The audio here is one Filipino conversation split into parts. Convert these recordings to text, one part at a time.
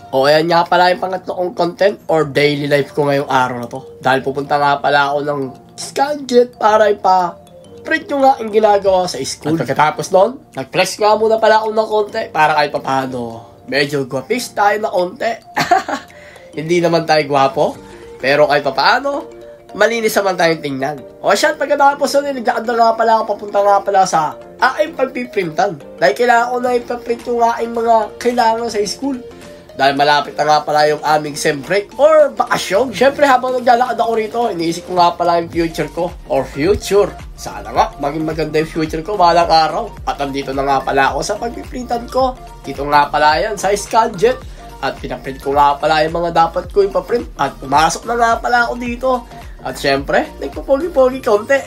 O ayan nga pala yung pangatlo kong content or daily life ko ngayong araw na to. Dahil pupunta nga pala ako ng Scanjet para print yung nga yung ginagawa sa school. At pagkatapos nun, nag-flex nga muna pala ako ng konti para kahit paano medyo gwapis tayo na konti. Hindi naman tayo gwapo, pero kahit paano malinis naman tayong tingnan. O siya, pagkatapos nun, nagdaan na nga pala ako, papunta nga pala sa aking pagpiprintan. Dahil kailangan ko na ipaprint yung aking mga kailangan sa school. Dahil malapit na nga pala yung aming sem break or bakasyon. Siyempre, habang naglalakad ako rito, iniisip ko nga pala yung future ko or future. Sana nga, maging maganda yung future ko balang araw. At nandito na nga pala ako sa pagpiprintan ko. Dito nga pala yan sa Scanjet. At pinaprint ko nga pala yung mga dapat ko ipaprint. At pumasok na nga pala ako dito. At syempre, nagpapogi-pogi konti.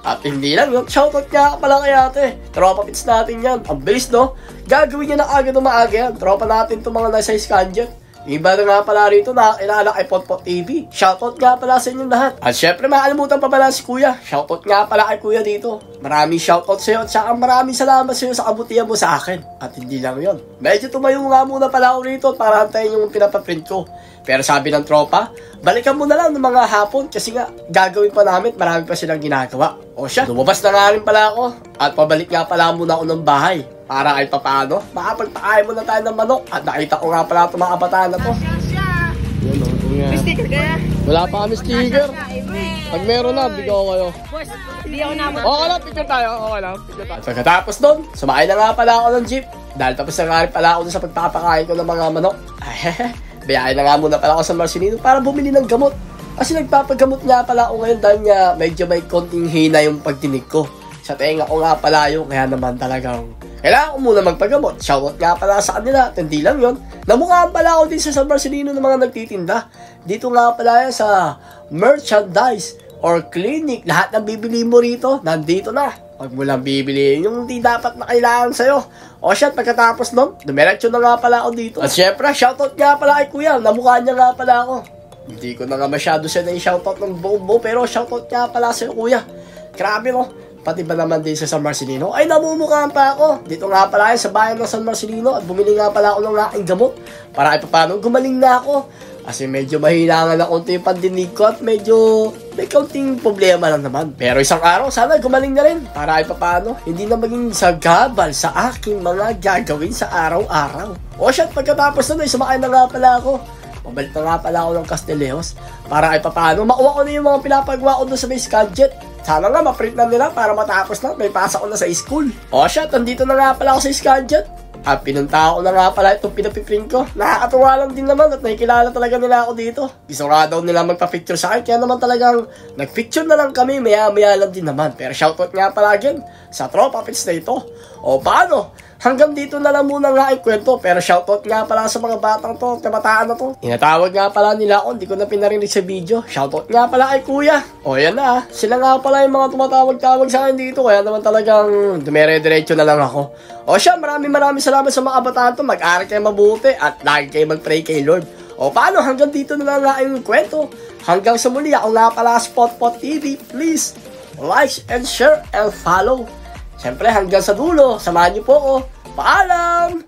At hindi lang yun, shoutout nga pala kay ate. Tropa pits natin yan. Ang bilis, no? Gagawin niya na agad na maaga yan. Tropa natin itong mga nasa Scanjet. Iba na nga pala rito na kilala kay Potpot TV. Shoutout nga pala sa inyong lahat. At syempre, makalimutan pa pala si Kuya. Shoutout nga pala kay Kuya dito. Maraming shoutout sa iyo at saka maraming salamat sa iyo sa kabutihan mo sa akin. At hindi lang yun. Medyo tumayo nga muna pala ako rito para antayin yung pinapaprint ko. Pero sabi ng tropa, balikan mo na lang ng mga hapon kasi nga gagawin pa namin, marami pa silang ginagawa. O siya, lumabas na nga rin pala ako at pabalik nga pala muna ako ng bahay para kahit papaano, makapagpakain muna tayo ng manok at nakita ko nga pala itong mga kabataan na to. Yun, may sticker ka? Wala pa kami sticker. Pag meron na, bigaw kayo. Boss, hindi ako naman. Okay lang, picture tayo. Okay lang, picture tayo. Pagkatapos doon, sumakay na nga pala ako ng jeep. Dahil tapos na nga rin pala ako sa pagpapakain ko ng mga manok. Biyahe na nga muna pala ako sa Marcelino para bumili ng gamot. Kasi nagpapagamot nga pala ako ngayon dahil nga medyo may konting hina yung pagdinig ko. Sa tenga ko nga pala yun, kaya naman talagang kailangan ko muna magpagamot. Shoutout nga pala sa kanila, hindi lang yun. Namukhaan pala ako din sa San Marcelino ng mga nagtitinda. Dito nga pala yan sa merchandise or clinic. Lahat ng bibili mo rito, nandito na. Huwag mo lang bibili yung hindi dapat na kailangan sa'yo. O siya, pagkatapos nun, dumiretso na nga pala ako dito. At syempre, shoutout nga pala kay Kuya. Namukha niya nga pala ako. Hindi ko na nga masyado siya na shoutout ng buo, pero shoutout nga pala sa'yo, Kuya. Grabe, no? Pati ba naman din sa San Marcelino? Ay, namumukhaan pa ako. Dito nga pala sa bayan ng San Marcelino at bumili nga pala ako ng aking gamot para ay paano gumaling na ako. Kasi medyo mahina nga na konti yung pandinig ko at medyo may kaunting problema lang naman. Pero isang araw, sana gumaling na rin para ay paano hindi na maging sagabal sa aking mga gagawin sa araw-araw. O siya, pagkatapos na sumakay na nga pala ako. Pabalik na nga pala ako ng Castilleos para ay paano makuha ko na yung mga pinapagawa ko doon sa may Scanjet. Sana nga ma-print na nila para matapos na, may pasa ko na sa school. O siya, nandito na nga pala ako sa Scanjet. At pinunta ko na nga pala itong pinapiprint ko. Nakakatuwa lang din naman at nakikilala talaga nila ako dito. Gusto nga daw nila magpa-picture sa akin, kaya naman talagang nag-picture na lang kami, maya-maya lang din naman. Pero shoutout nga pala again sa tropa pits na ito. O paano? Hanggang dito na lang muna nga kwento. Pero shoutout nga pala sa mga batang to, kabataan na to. Inatawag nga pala nila ako, hindi ko na pinarinig sa video. Shoutout nga pala kay Kuya. O yan na, sila nga pala yung mga tumatawag-tawag sa akin dito. Kaya naman talagang dumere-diretso na lang ako. O siya, maraming salamat sa mga kabataan to. Mag-aral kayo mabuti at lagi kayo mag-pray kay Lord. O paano, hanggang dito na lang nga yung kwento. Hanggang sa muli, ako nga pala sa Potpot TV. Please, like and share and follow. Siyempre, hanggang sa dulo, samahan niyo po ako. Paalam!